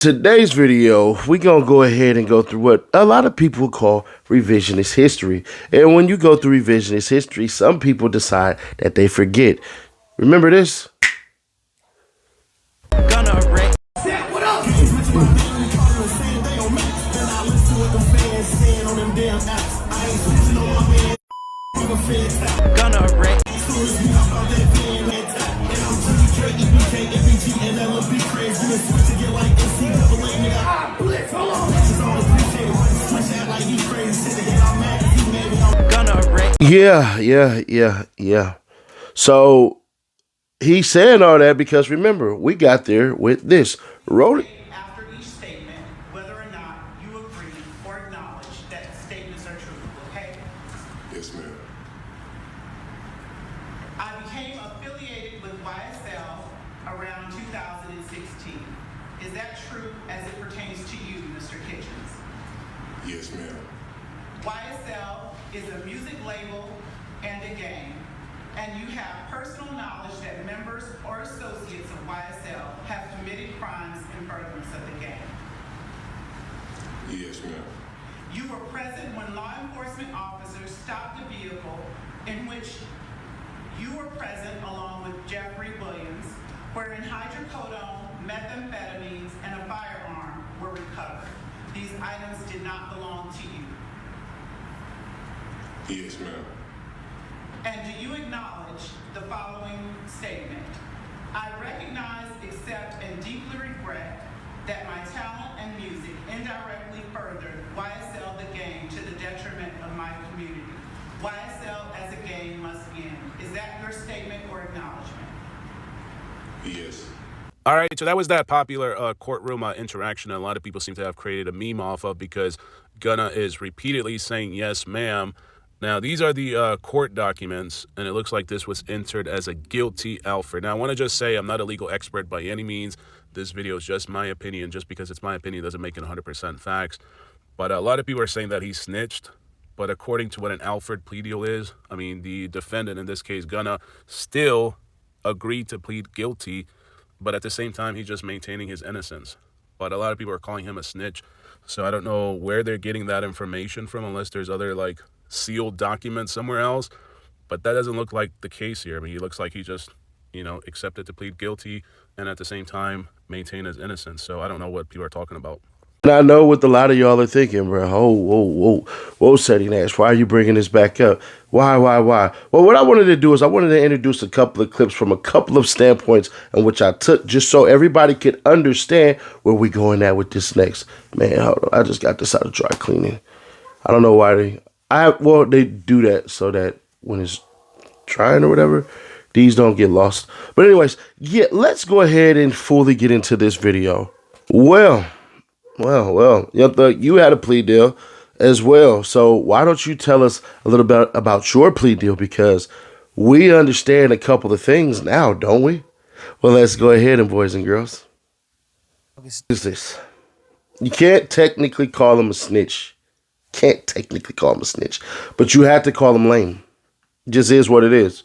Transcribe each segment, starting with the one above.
Today's video, we're going to go ahead and go through what a lot of people call revisionist history. And when you go through revisionist history, some people decide that they forget. Remember this? Gunna, What up? Gunna, Yeah. So he's saying all that because remember, we got there with this. Wrote it. After each statement, whether or not you agree or acknowledge that statements are true, okay? Yes, ma'am. I became affiliated with YSL around 2016. Is that true as it pertains to you, Mr. Kitchens? Yes, ma'am. YSL is a music label and a gang, and you have personal knowledge that members or associates of YSL have committed crimes in furtherance of the gang. Yes, ma'am. You were present when law enforcement officers stopped the vehicle in which you were present along with Jeffrey Williams, wherein hydrocodone, methamphetamines, and a firearm were recovered. These items did not belong to you. Yes, ma'am. And do you acknowledge the following statement? I recognize, accept, and deeply regret that my talent and music indirectly furthered YSL the gang to the detriment of my community. YSL as a gang must end. Is that your statement or acknowledgement? Yes. All right, so that was that popular courtroom interaction a lot of people seem to have created a meme off of because Gunna is repeatedly saying, yes, ma'am. Now, these are the court documents, and it looks like this was entered as a guilty Alfred. Now, I want to just say I'm not a legal expert by any means. This video is just my opinion. Just because it's my opinion doesn't make it 100% facts. But a lot of people are saying that he snitched. But according to what an Alfred plea deal is, I mean, the defendant, in this case, Gunna, still agreed to plead guilty. But at the same time, he's just maintaining his innocence. But a lot of people are calling him a snitch. So I don't know where they're getting that information from, unless there's other, like, sealed documents somewhere else. But that doesn't look like the case here. I mean, he looks like he just, accepted to plead guilty and at the same time maintain his innocence. So I don't know what people are talking about. And I know what a lot of y'all are thinking, bro. Whoa, Ceddy Nash. Why are you bringing this back up? Why? Well, what I wanted to do is I wanted to introduce a couple of clips from a couple of standpoints in which I took just so everybody could understand where we going at with this next. Man, hold on. I just got this out of dry cleaning. I don't know why they do that so that when it's drying or whatever, these don't get lost. But anyways, yeah, let's go ahead and fully get into this video. Well, Young Thug, you had a plea deal as well. So why don't you tell us a little bit about your plea deal? Because we understand a couple of things now, don't we? Well, let's go ahead and boys and girls. What is this? You can't technically call him a snitch. But you had to call him lame. It just is what it is.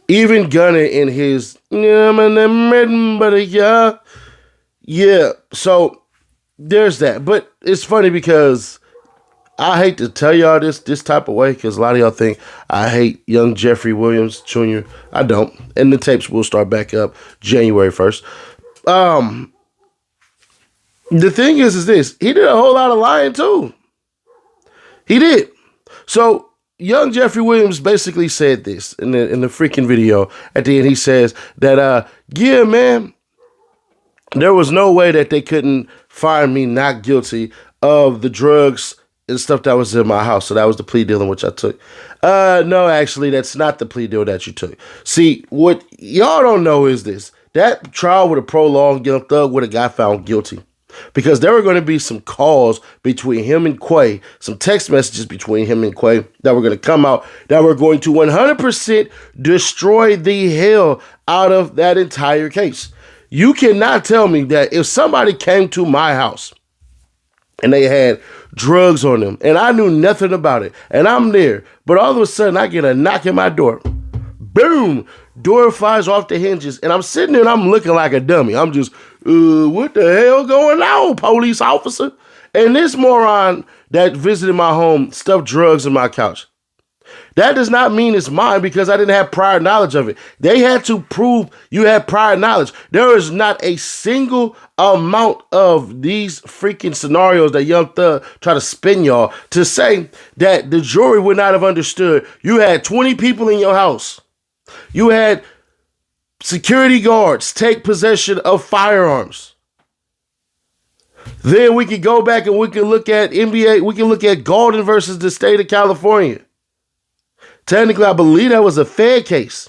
Even Gunna in his yeah. So there's that. But it's funny because I hate to tell y'all this type of way because a lot of y'all think I hate young Jeffrey Williams Jr. I don't. And the tapes will start back up January 1st. The thing is this. He did a whole lot of lying too. He did. So young Jeffrey Williams basically said this in the freaking video. At the end, he says that, yeah, man, there was no way that they couldn't find me not guilty of the drugs and stuff that was in my house. So that was the plea deal in which I took. No, actually, that's not the plea deal that you took. See, what y'all don't know is this. That trial would have prolonged. Young Thug would have got found guilty. Because there were going to be some calls between him and Quay, some text messages between him and Quay that were going to come out that were going to 100% destroy the hell out of that entire case. You cannot tell me that if somebody came to my house and they had drugs on them and I knew nothing about it and I'm there, but all of a sudden I get a knock at my door. boom, door flies off the hinges. And I'm sitting there and I'm looking like a dummy. I'm just, what the hell going on, police officer? And this moron that visited my home stuffed drugs in my couch. That does not mean it's mine because I didn't have prior knowledge of it. They had to prove you had prior knowledge. There is not a single amount of these freaking scenarios that Young Thug try to spin y'all to say that the jury would not have understood. You had 20 people in your house. You had security guards take possession of firearms. Then we could go back and we can look at NBA. We can look at Golden versus the state of California. Technically, I believe that was a Fed case.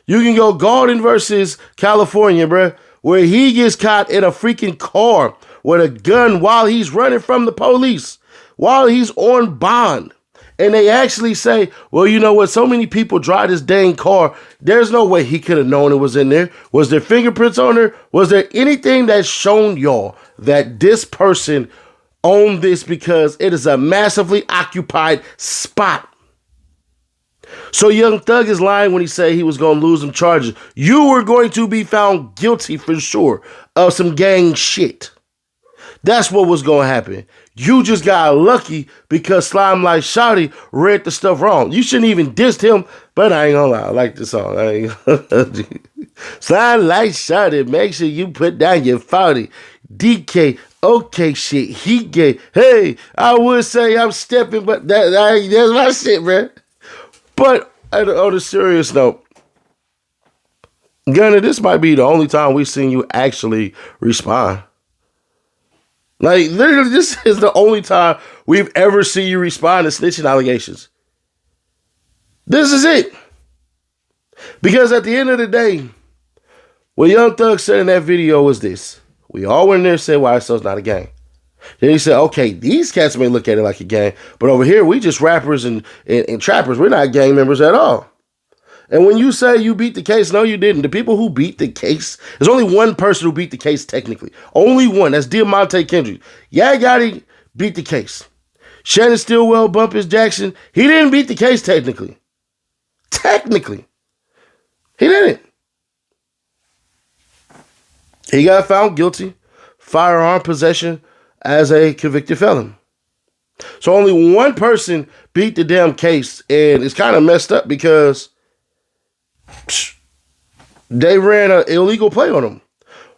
You can go Golden versus California, bruh, where he gets caught in a freaking car with a gun while he's running from the police, while he's on bond. And they actually say, well, you know what? So many people drive this dang car. There's no way he could have known it was in there. Was there fingerprints on her? Was there anything that's shown y'all that this person owned this because it is a massively occupied spot? So Young Thug is lying when he said he was going to lose some charges. You were going to be found guilty for sure of some gang shit. That's what was going to happen. You just got lucky because Slime Like Shawty read the stuff wrong. You shouldn't even dissed him, but I ain't gonna lie. I like the song. Slime Like Shawty, make sure you put down your 40. DK, okay shit, he gay. Hey, I would say I'm stepping, but that's my shit, man. But on a serious note, Gunna, this might be the only time we've seen you actually respond. Like, literally, this is the only time we've ever seen you respond to snitching allegations. This is it. Because at the end of the day, what Young Thug said in that video was this. We all went in there and said, YSL's not a gang. Then he said, okay, these cats may look at it like a gang, but over here, we just rappers and trappers. We're not gang members at all. And when you say you beat the case, no, you didn't. The people who beat the case, there's only one person who beat the case technically. Only one. That's Diamante Kendrick. Yeah, Gotti beat the case. Shannon Stillwell, Bumpus Jackson, he didn't beat the case technically. Technically. He didn't. He got found guilty, firearm possession as a convicted felon. So only one person beat the damn case, and it's kind of messed up because they ran an illegal play on him.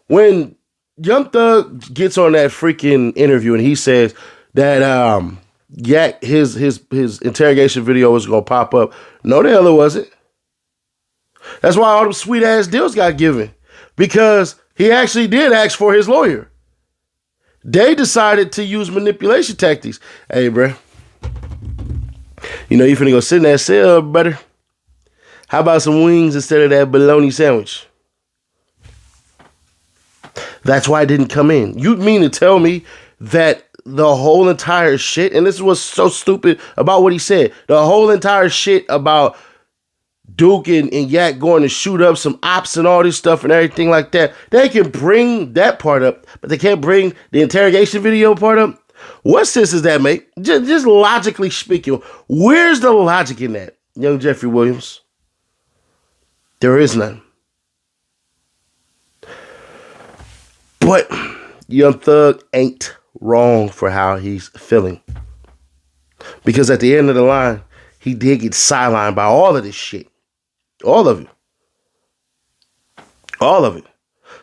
When Young Thug gets on that freaking interview and he says that his interrogation video was gonna pop up, no the hell it wasn't. That's why all them sweet ass deals got given, because he actually did ask for his lawyer. They decided to use manipulation tactics. Hey, bro, you know you finna go sit in that cell, brother. How about some wings instead of that bologna sandwich? That's why it didn't come in. You mean to tell me that the whole entire shit, and this was so stupid about what he said, the whole entire shit about Duke and Yak going to shoot up some ops and all this stuff and everything like that, they can bring that part up, but they can't bring the interrogation video part up? What sense does that make? Just logically speaking, where's the logic in that, young Jeffrey Williams? There is none. But Young Thug ain't wrong for how he's feeling. Because at the end of the line, he did get sidelined by all of this shit. All of it. All of it.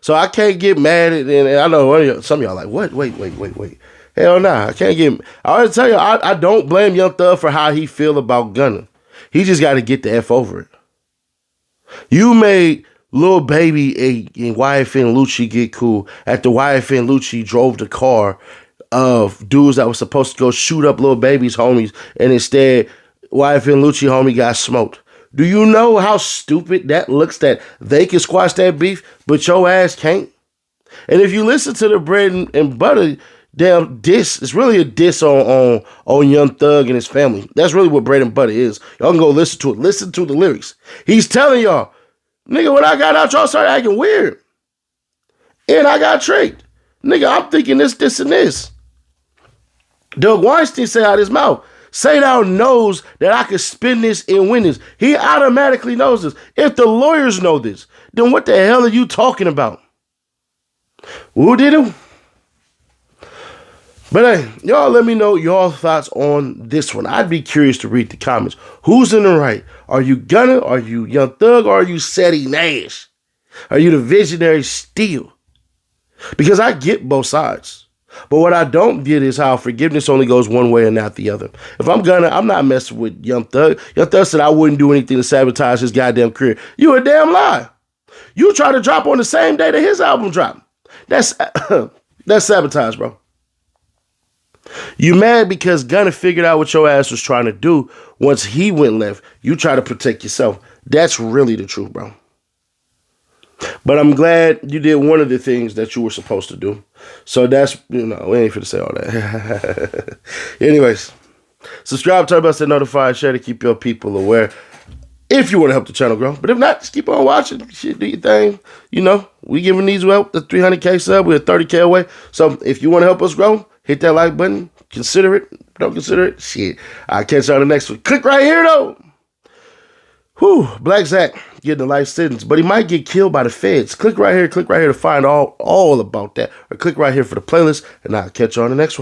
So I can't get mad at it. And I know some of y'all like, what? Wait. Hell nah. I can't get. I already tell you, I don't blame Young Thug for how he feel about Gunna. He just got to get the F over it. You made Lil Baby and YFN Lucci get cool after YFN Lucci drove the car of dudes that was supposed to go shoot up Lil Baby's homies, and instead YFN Lucci homie got smoked. Do you know how stupid that looks that they can squash that beef, but your ass can't? And if you listen to the bread and butter damn diss, it's really a diss on Young Thug and his family. That's really what bread and butter is. Y'all can go listen to it. Listen to the lyrics. He's telling y'all, nigga, when I got out, y'all started acting weird. And I got tricked. Nigga, I'm thinking this, and this. Doug Weinstein said out his mouth, Ceddy knows that I could spin this and win this. He automatically knows this. If the lawyers know this, then what the hell are you talking about? Who did it? But hey, y'all let me know your thoughts on this one. I'd be curious to read the comments. Who's in the right? Are you Gunna? Are you Young Thug? Or are you Ceddy Nash? Are you the visionary still? Because I get both sides. But what I don't get is how forgiveness only goes one way and not the other. If I'm Gunna, I'm not messing with Young Thug. Young Thug said I wouldn't do anything to sabotage his goddamn career. You a damn lie. You try to drop on the same day that his album dropped. That's sabotage, bro. You mad because Gunna figured out what your ass was trying to do once he went left. You try to protect yourself. That's really the truth, bro. But I'm glad you did one of the things that you were supposed to do. So that's, we ain't finna say all that. Anyways, subscribe, turn bell, stay notified, share to keep your people aware if you want to help the channel grow. But if not, just keep on watching. Shit, do your thing. We giving these out the 300K sub. We're 30K away. So if you want to help us grow, hit that like button. Consider it. Don't consider it. Shit. I'll catch you on the next one. Click right here, though. Whew. Black Zach getting a life sentence, but he might get killed by the feds. Click right here to find all about that. Or click right here for the playlist, and I'll catch you on the next one.